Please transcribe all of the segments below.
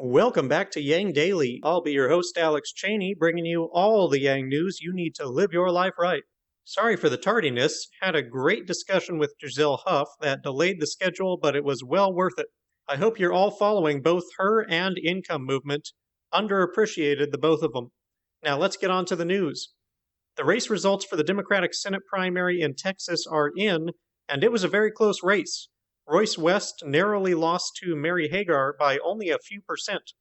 Welcome back to Yang Daily. I'll be your host, Alex Cheney, bringing you all the Yang news you need to live your life right. Sorry for the tardiness. Had a great discussion with Giselle Huff that delayed the schedule, but it was well worth it. I hope you're all following both her and income movement. Underappreciated, the both of them. Now let's get on to the news. The race results for the Democratic Senate primary in Texas are in, and it was a very close race. Royce West narrowly lost to Mary Hagar by only a few percent.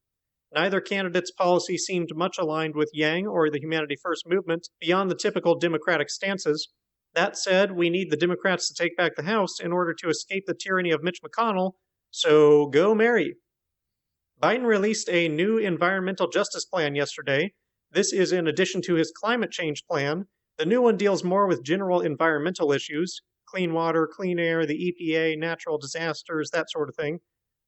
Neither candidate's policy seemed much aligned with Yang or the Humanity First movement beyond the typical Democratic stances. That said, we need the Democrats to take back the House in order to escape the tyranny of Mitch McConnell, so go Mary. Biden released a new environmental justice plan yesterday. This is in addition to his climate change plan. The new one deals more with general environmental issues, clean water, clean air, the EPA, natural disasters, that sort of thing.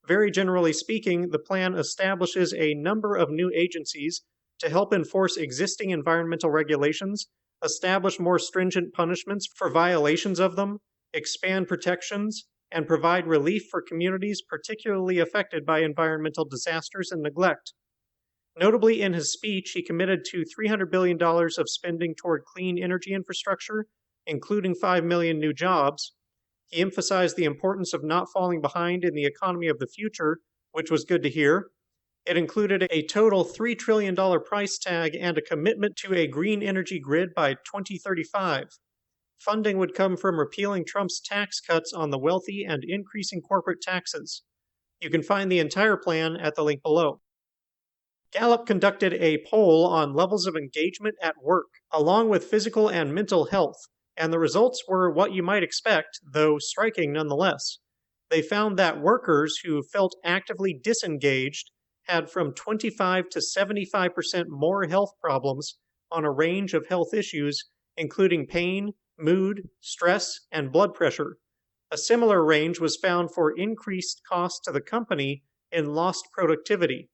Very generally speaking, the plan establishes a number of new agencies to help enforce existing environmental regulations, establish more stringent punishments for violations of them, expand protections, and provide relief for communities particularly affected by environmental disasters and neglect. Notably, in his speech, he committed to $300 billion of spending toward clean energy infrastructure, including 5 million new jobs. He emphasized the importance of not falling behind in the economy of the future, which was good to hear. It included a total $3 trillion price tag and a commitment to a green energy grid by 2035. Funding would come from repealing Trump's tax cuts on the wealthy and increasing corporate taxes. You can find the entire plan at the link below. Gallup conducted a poll on levels of engagement at work, along with physical and mental health, and the results were what you might expect, though striking nonetheless. They found that workers who felt actively disengaged had from 25 to 75% more health problems on a range of health issues, including pain, mood, stress, and blood pressure. A similar range was found for increased cost to the company in lost productivity.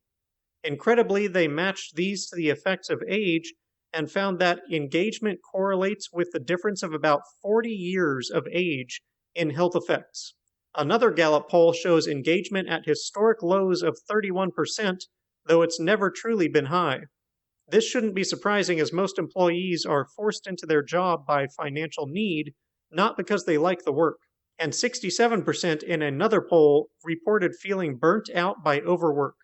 Incredibly, they matched these to the effects of age and found that engagement correlates with the difference of about 40 years of age in health effects. Another Gallup poll shows engagement at historic lows of 31%, though it's never truly been high. This shouldn't be surprising as most employees are forced into their job by financial need, not because they like the work. And 67% in another poll reported feeling burnt out by overwork.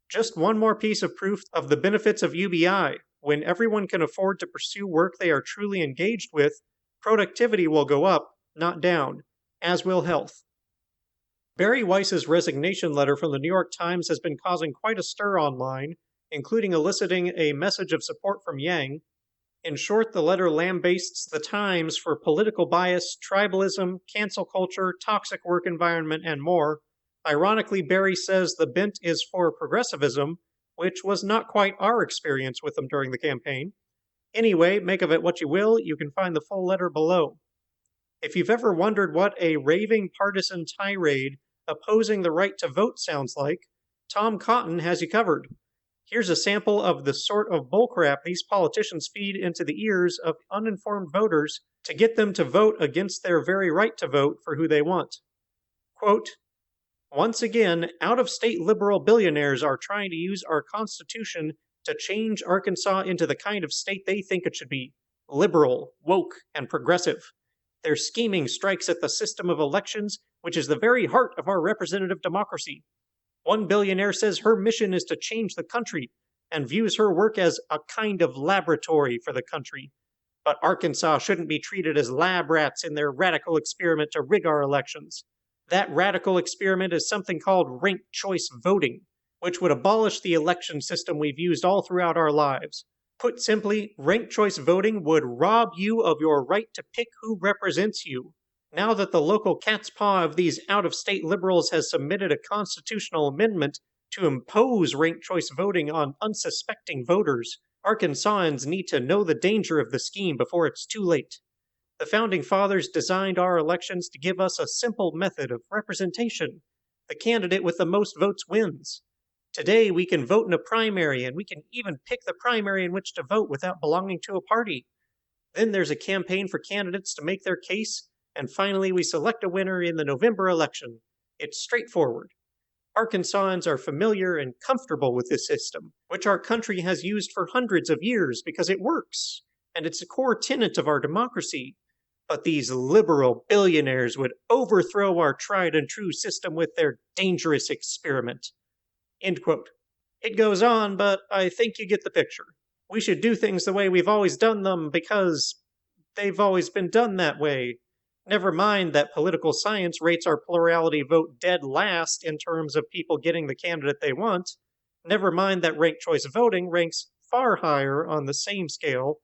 Just one more piece of proof of the benefits of UBI. When everyone can afford to pursue work they are truly engaged with, productivity will go up, not down, as will health. Barry Weiss's resignation letter from the New York Times has been causing quite a stir online, including eliciting a message of support from Yang. In short, the letter lambastes the Times for political bias, tribalism, cancel culture, toxic work environment, and more. Ironically, Barry says the bent is for progressivism, which was not quite our experience with them during the campaign. Anyway, make of it what you will, you can find the full letter below. If you've ever wondered what a raving partisan tirade opposing the right to vote sounds like, Tom Cotton has you covered. Here's a sample of the sort of bullcrap these politicians feed into the ears of uninformed voters to get them to vote against their very right to vote for who they want. Quote, "Once again, out-of-state liberal billionaires are trying to use our Constitution to change Arkansas into the kind of state they think it should be. Liberal, woke, and progressive. Their scheming strikes at the system of elections, which is the very heart of our representative democracy. One billionaire says her mission is to change the country and views her work as a kind of laboratory for the country. But Arkansas shouldn't be treated as lab rats in their radical experiment to rig our elections. That radical experiment is something called ranked choice voting, which would abolish the election system we've used all throughout our lives. Put simply, ranked choice voting would rob you of your right to pick who represents you. Now that the local cat's paw of these out-of-state liberals has submitted a constitutional amendment to impose ranked choice voting on unsuspecting voters, Arkansans need to know the danger of the scheme before it's too late. The Founding Fathers designed our elections to give us a simple method of representation. The candidate with the most votes wins. Today, we can vote in a primary, and we can even pick the primary in which to vote without belonging to a party. Then there's a campaign for candidates to make their case, and finally we select a winner in the November election. It's straightforward. Arkansans are familiar and comfortable with this system, which our country has used for hundreds of years because it works, and it's a core tenet of our democracy. But these liberal billionaires would overthrow our tried and true system with their dangerous experiment. End quote. It goes on, but I think you get the picture. We should do things the way we've always done them because they've always been done that way. Never mind that political science rates our plurality vote dead last in terms of people getting the candidate they want. Never mind that ranked choice voting ranks far higher on the same scale.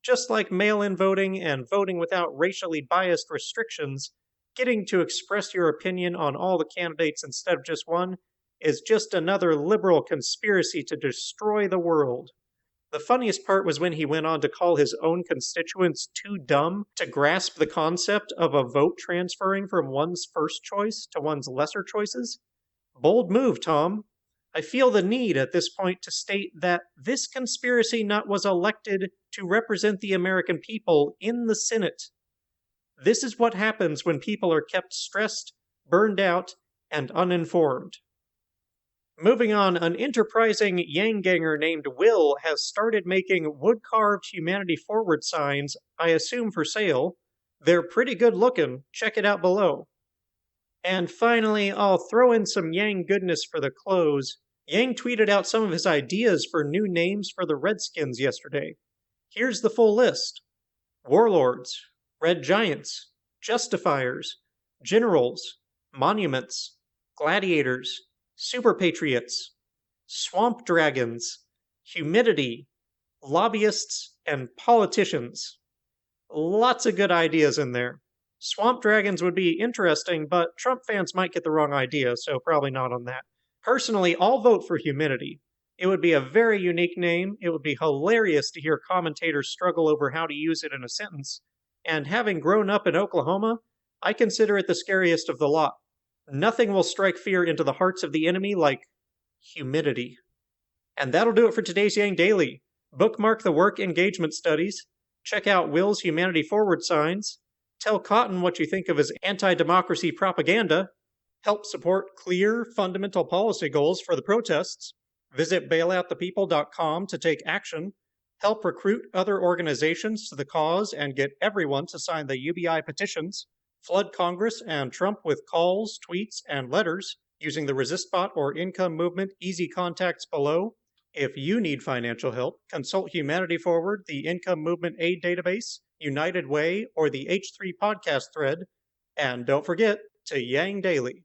Just like mail-in voting and voting without racially biased restrictions, getting to express your opinion on all the candidates instead of just one is just another liberal conspiracy to destroy the world. The funniest part was when he went on to call his own constituents too dumb to grasp the concept of a vote transferring from one's first choice to one's lesser choices. Bold move, Tom. I feel the need at this point to state that this conspiracy nut was elected to represent the American people in the Senate. This is what happens when people are kept stressed, burned out, and uninformed. Moving on, an enterprising YangGanger named Will has started making wood-carved Humanity Forward signs, I assume for sale. They're pretty good looking. Check it out below. And finally, I'll throw in some Yang goodness for the close. Yang tweeted out some of his ideas for new names for the Redskins yesterday. Here's the full list. Warlords, Red Giants, Justifiers, Generals, Monuments, Gladiators, Super Patriots, Swamp Dragons, Humidity, Lobbyists, and Politicians. Lots of good ideas in there. Swamp Dragons would be interesting, but Trump fans might get the wrong idea, so probably not on that. Personally, I'll vote for Humidity. It would be a very unique name, it would be hilarious to hear commentators struggle over how to use it in a sentence, and having grown up in Oklahoma, I consider it the scariest of the lot. Nothing will strike fear into the hearts of the enemy like humidity. And that'll do it for today's Yang Daily. Bookmark the work engagement studies, check out Will's Humanity Forward signs, tell Cotton what you think of his anti-democracy propaganda, help support clear, fundamental policy goals for the protests, visit bailoutthepeople.com to take action, help recruit other organizations to the cause and get everyone to sign the UBI petitions, flood Congress and Trump with calls, tweets, and letters using the ResistBot or Income Movement easy contacts below. If you need financial help, consult Humanity Forward, the Income Movement Aid Database, United Way, or the H3 podcast thread. And don't forget to Yang Daily.